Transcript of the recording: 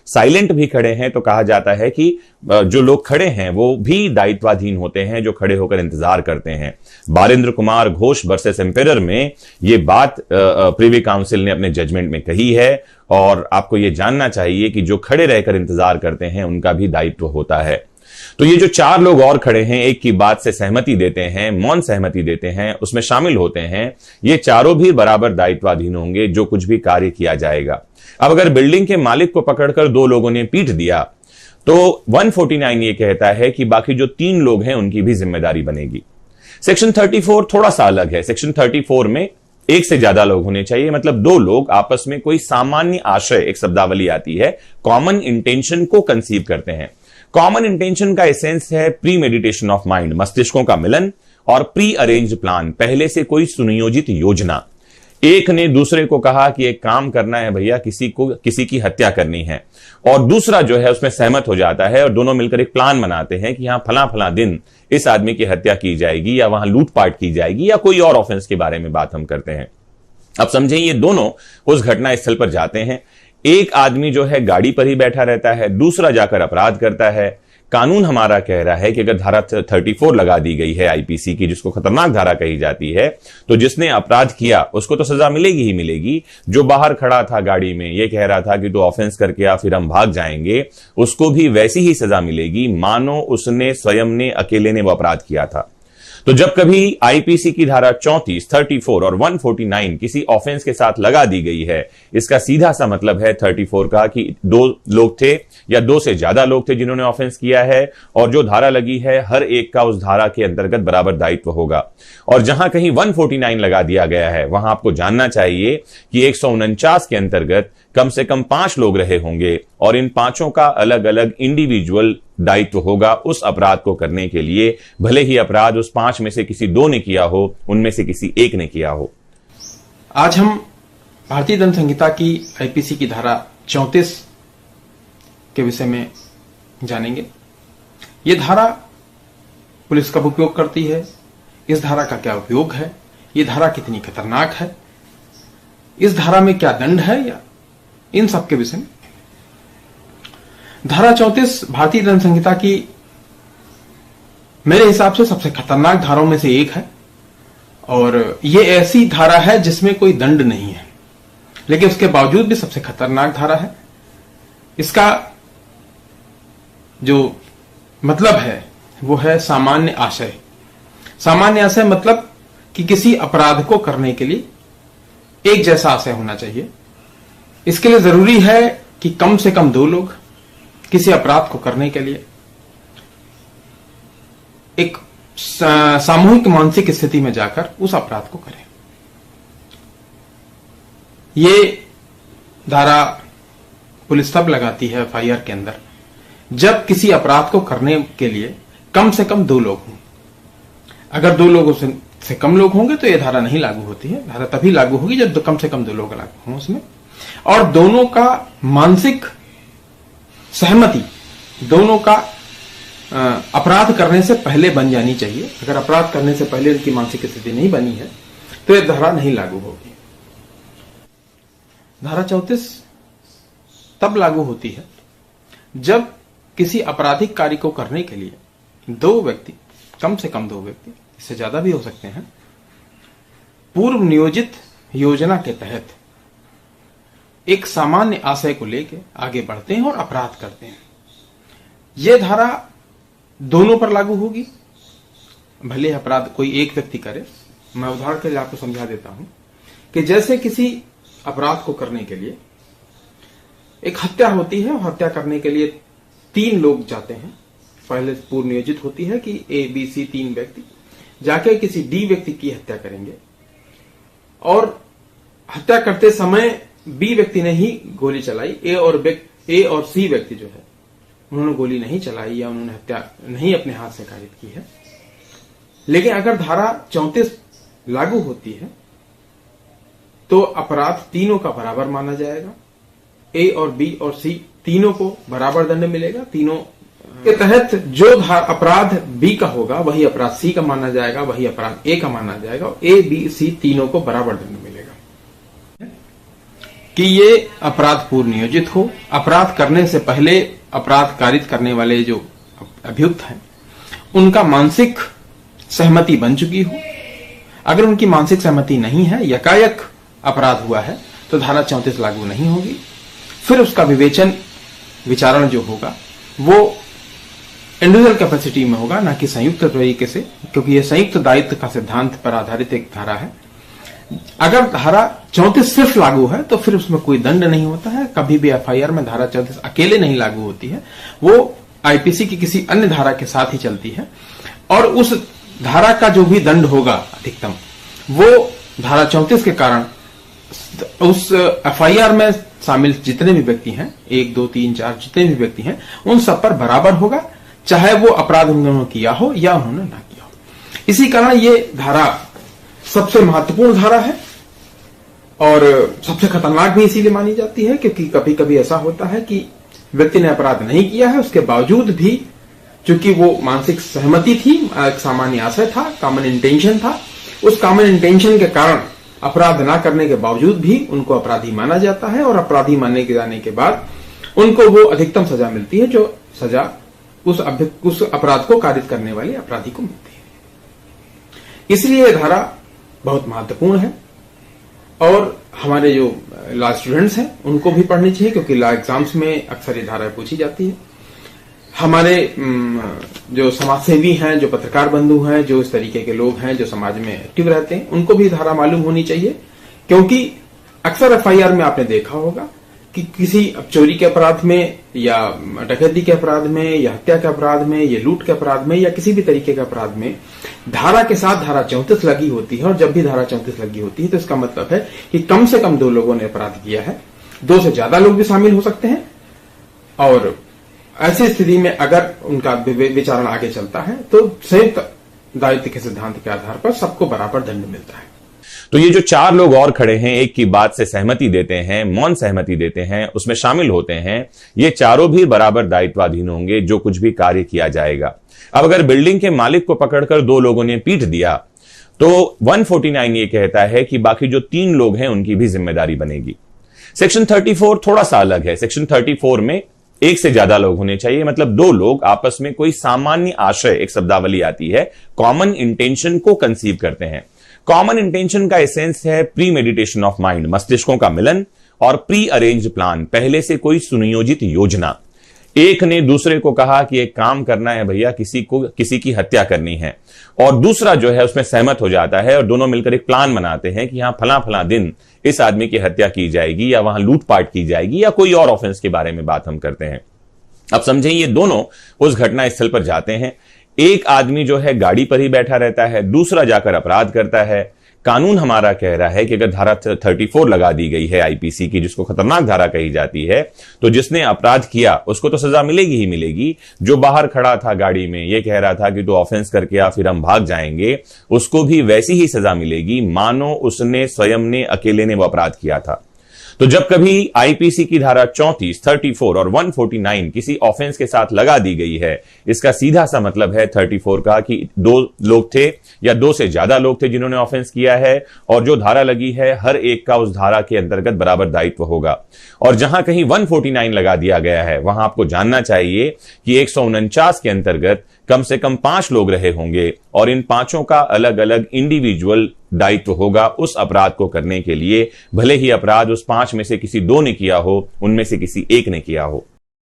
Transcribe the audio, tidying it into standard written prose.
Silent भी खड़े हैं तो कहा जाता है कि जो लोग खड़े हैं वो भी दायित्वाधीन होते हैं, जो खड़े होकर इंतजार करते हैं। बारेंद्र कुमार घोष वर्सेस एम्पेरर में ये बात प्रिवी काउंसिल ने अपने जजमेंट में कही है, और आपको ये जानना चाहिए कि जो खड़े रहकर इंतजार करते हैं उनका भी दायित्व होता है। तो ये जो 4 लोग और खड़े हैं, एक की बात से सहमति देते हैं, मौन सहमति देते हैं, उसमें शामिल होते हैं, ये चारों भी बराबर दायित्वाधीन होंगे जो कुछ भी कार्य किया जाएगा। अब अगर बिल्डिंग के मालिक को पकड़कर 2 लोगों ने पीट दिया तो 149 ये कहता है कि बाकी जो 3 लोग हैं उनकी भी जिम्मेदारी बनेगी। सेक्शन 34 थोड़ा सा अलग है। सेक्शन 34 में एक से ज्यादा लोग होने चाहिए, मतलब 2 लोग आपस में कोई सामान्य आशय, एक शब्दावली आती है, कॉमन इंटेंशन को कंसीव करते हैं। कॉमन इंटेंशन का एसेंस है प्री मेडिटेशन ऑफ माइंड, मस्तिष्कों का मिलन, और प्री अरेंज्ड प्लान, पहले से कोई सुनियोजित योजना। एक ने दूसरे को कहा कि एक काम करना है भैया, किसी की हत्या करनी है, और दूसरा जो है उसमें सहमत हो जाता है और दोनों मिलकर एक प्लान बनाते हैं कि यहां फला फला दिन इस आदमी की हत्या की जाएगी या वहां लूटपाट की जाएगी या कोई और ऑफेंस के बारे में बात हम करते हैं। अब समझें, ये दोनों उस घटना स्थल पर जाते हैं। एक आदमी जो है गाड़ी पर ही बैठा रहता है, दूसरा जाकर अपराध करता है। कानून हमारा कह रहा है कि अगर धारा 34 लगा दी गई है आईपीसी की, जिसको खतरनाक धारा कही जाती है, तो जिसने अपराध किया उसको तो सजा मिलेगी ही मिलेगी। जो बाहर खड़ा था गाड़ी में, ये कह रहा था कि तो ऑफेंस करके या फिर हम भाग जाएंगे, उसको भी वैसी ही सजा मिलेगी मानो उसने स्वयं ने, अकेले ने वो अपराध किया था। तो जब कभी आईपीसी की धारा 34, 34 और 149 किसी ऑफेंस के साथ लगा दी गई है, इसका सीधा सा मतलब है 34 का कि 2 लोग थे या 2 से ज्यादा लोग थे जिन्होंने ऑफेंस किया है, और जो धारा लगी है हर एक का उस धारा के अंतर्गत बराबर दायित्व होगा। और जहां कहीं 149 लगा दिया गया है, वहां आपको जानना चाहिए कि 149 के अंतर्गत कम से कम 5 लोग रहे होंगे, और इन 5 का अलग अलग इंडिविजुअल दायित्व होगा उस अपराध को करने के लिए, भले ही अपराध उस 5 में से किसी 2 ने किया हो, उनमें से किसी एक ने किया हो। आज हम भारतीय दंड संहिता की आईपीसी की धारा 34 के विषय में जानेंगे। ये धारा पुलिस कब उपयोग करती है, इस धारा का क्या उपयोग है, ये धारा कितनी खतरनाक है, इस धारा में क्या दंड है, या इन सब के विषय में। धारा 34 भारतीय दंड संहिता की मेरे हिसाब से सबसे खतरनाक धाराओं में से एक है, और यह ऐसी धारा है जिसमें कोई दंड नहीं है, लेकिन उसके बावजूद भी सबसे खतरनाक धारा है। इसका जो मतलब है वो है सामान्य आशय। सामान्य आशय मतलब कि किसी अपराध को करने के लिए एक जैसा आशय होना चाहिए। इसके लिए जरूरी है कि कम से कम 2 लोग किसी अपराध को करने के लिए एक सामूहिक मानसिक स्थिति में जाकर उस अपराध को करें। ये धारा पुलिस तब लगाती है एफआईआर के अंदर जब किसी अपराध को करने के लिए कम से कम 2 लोग हों। अगर 2 लोगों से कम लोग होंगे तो यह धारा नहीं लागू होती है। धारा तभी लागू होगी जब कम से कम 2 लोग लागू हों उसमें, और दोनों का मानसिक सहमति, दोनों का अपराध करने से पहले बन जानी चाहिए। अगर अपराध करने से पहले उनकी मानसिक स्थिति नहीं बनी है तो यह धारा नहीं लागू होगी। धारा 34 तब लागू होती है जब किसी आपराधिक कार्य को करने के लिए 2 व्यक्ति, कम से कम 2 व्यक्ति, इससे ज्यादा भी हो सकते हैं, पूर्व नियोजित योजना के तहत एक सामान्य आशय को लेकर आगे बढ़ते हैं और अपराध करते हैं। यह धारा दोनों पर लागू होगी, भले अपराध कोई एक व्यक्ति करे। मैं उदाहरण के लिए आपको समझा देता हूं कि जैसे किसी अपराध को करने के लिए एक हत्या होती है, और हत्या करने के लिए 3 लोग जाते हैं। पहले पूर्व नियोजित होती है कि ए बी सी 3 व्यक्ति जाके किसी डी व्यक्ति की हत्या करेंगे, और हत्या करते समय बी व्यक्ति ने ही गोली चलाई, ए और सी व्यक्ति जो है उन्होंने गोली नहीं चलाई या उन्होंने हत्या नहीं अपने हाथ से कारित की है। लेकिन अगर धारा 34 लागू होती है तो अपराध तीनों का बराबर माना जाएगा। ए और बी और सी तीनों को बराबर दंड मिलेगा। तीनों के तहत जो अपराध बी का होगा वही अपराध सी का माना जाएगा, वही अपराध ए का माना जाएगा, और ए बी सी तीनों को बराबर दंड मिलेगा। कि ये अपराध पूर्व नियोजित हो, अपराध करने से पहले अपराध कारित करने वाले जो अभियुक्त हैं उनका मानसिक सहमति बन चुकी हो। अगर उनकी मानसिक सहमति नहीं है, यकायक अपराध हुआ है, तो धारा 34 लागू नहीं होगी। फिर उसका विचारण जो होगा वो इंडिविजुअल कैपेसिटी में होगा, ना कि संयुक्त तरीके से, क्योंकि यह संयुक्त दायित्व का सिद्धांत पर आधारित एक धारा है। अगर धारा 34 सिर्फ लागू है तो फिर उसमें कोई दंड नहीं होता है। कभी भी एफआईआर में धारा 34 अकेले नहीं लागू होती है, वो आईपीसी की किसी अन्य धारा के साथ ही चलती है, और उस धारा का जो भी दंड होगा अधिकतम, वो धारा 34 के कारण उस एफआईआर में शामिल जितने भी व्यक्ति हैं, 1, 2, 3, 4 जितने भी व्यक्ति हैं, उन सब पर बराबर होगा, चाहे वो अपराध उन्होंने किया हो या उन्होंने ना किया हो। इसी कारण ये धारा सबसे महत्वपूर्ण धारा है और सबसे खतरनाक भी इसीलिए मानी जाती है, क्योंकि कभी कभी ऐसा होता है कि व्यक्ति ने अपराध नहीं किया है, उसके बावजूद भी चूंकि वो मानसिक सहमति थी, एक सामान्य आशय था, कॉमन इंटेंशन था, उस कॉमन इंटेंशन के कारण अपराध ना करने के बावजूद भी उनको अपराधी माना जाता है, और अपराधी मानने के जाने के बाद उनको वो अधिकतम सजा मिलती है जो सजा उस अपराध को कारित करने वाले अपराधी को मिलती है। इसलिए यह धारा बहुत महत्वपूर्ण है और हमारे जो लॉ स्टूडेंट्स हैं उनको भी पढ़नी चाहिए, क्योंकि लॉ एग्जाम्स में अक्सर ये धारा पूछी जाती है। हमारे जो समाजसेवी हैं, जो पत्रकार बंधु हैं, जो इस तरीके के लोग हैं जो समाज में एक्टिव रहते हैं, उनको भी धारा मालूम होनी चाहिए, क्योंकि अक्सर एफआईआर में आपने देखा होगा कि किसी चोरी के अपराध में या डकैती के अपराध में या हत्या के अपराध में या लूट के अपराध में या किसी भी तरीके के अपराध में धारा के साथ धारा 34 लगी होती है, और जब भी धारा 34 लगी होती है तो इसका मतलब है कि कम से कम 2 लोगों ने अपराध किया है, 2 से ज्यादा लोग भी शामिल हो सकते हैं, और ऐसी स्थिति में अगर उनका विचारण आगे चलता है तो संयुक्त दायित्व के सिद्धांत के आधार पर सबको बराबर दंड मिलता है। तो ये जो 4 लोग और खड़े हैं, एक की बात से सहमति देते हैं, मौन सहमति देते हैं, उसमें शामिल होते हैं, ये चारों भी बराबर दायित्वाधीन होंगे जो कुछ भी कार्य किया जाएगा। अब अगर बिल्डिंग के मालिक को पकड़कर 2 लोगों ने पीट दिया तो 149 ये कहता है कि बाकी जो 3 लोग हैं उनकी भी जिम्मेदारी बनेगी। सेक्शन 34 थोड़ा सा अलग है। सेक्शन 34 में 1 से ज्यादा लोग होने चाहिए, मतलब 2 लोग आपस में कोई सामान्य आशय, एक शब्दावली आती है, कॉमन इंटेंशन को कंसीव करते हैं। कॉमन इंटेंशन का एसेंस है प्री मेडिटेशन ऑफ माइंड, मस्तिष्कों का मिलन, और प्री अरेंज्ड प्लान, पहले से कोई सुनियोजित योजना। एक ने दूसरे को कहा कि एक काम करना है भैया, किसी की हत्या करनी है, और दूसरा जो है उसमें सहमत हो जाता है, और दोनों मिलकर एक प्लान बनाते हैं कि यहां फला दिन इस आदमी की हत्या की जाएगी, या वहां लूटपाट की जाएगी, या कोई और ऑफेंस के बारे में बात हम करते हैं। अब समझें, ये दोनों उस घटना स्थल पर जाते हैं। एक आदमी जो है गाड़ी पर ही बैठा रहता है, दूसरा जाकर अपराध करता है। कानून हमारा कह रहा है कि अगर धारा 34 लगा दी गई है आईपीसी की, जिसको खतरनाक धारा कही जाती है, तो जिसने अपराध किया उसको तो सजा मिलेगी ही मिलेगी। जो बाहर खड़ा था गाड़ी में, ये कह रहा था कि तो ऑफेंस करके या फिर हम भाग जाएंगे, उसको भी वैसी ही सजा मिलेगी मानो उसने स्वयं ने अकेले ने वो अपराध किया था। तो जब कभी आईपीसी की धारा 34, 34 और 149 किसी ऑफेंस के साथ लगा दी गई है, इसका सीधा सा मतलब है 34 का कि 2 लोग थे या 2 से ज्यादा लोग थे जिन्होंने ऑफेंस किया है, और जो धारा लगी है हर एक का उस धारा के अंतर्गत बराबर दायित्व होगा। और जहां कहीं 149 लगा दिया गया है, वहां आपको जानना चाहिए कि 149 के अंतर्गत कम से कम 5 लोग रहे होंगे, और इन 5 का अलग अलग इंडिविजुअल दायित्व होगा उस अपराध को करने के लिए, भले ही अपराध उस 5 में से किसी 2 ने किया हो, उनमें से किसी 1 ने किया हो।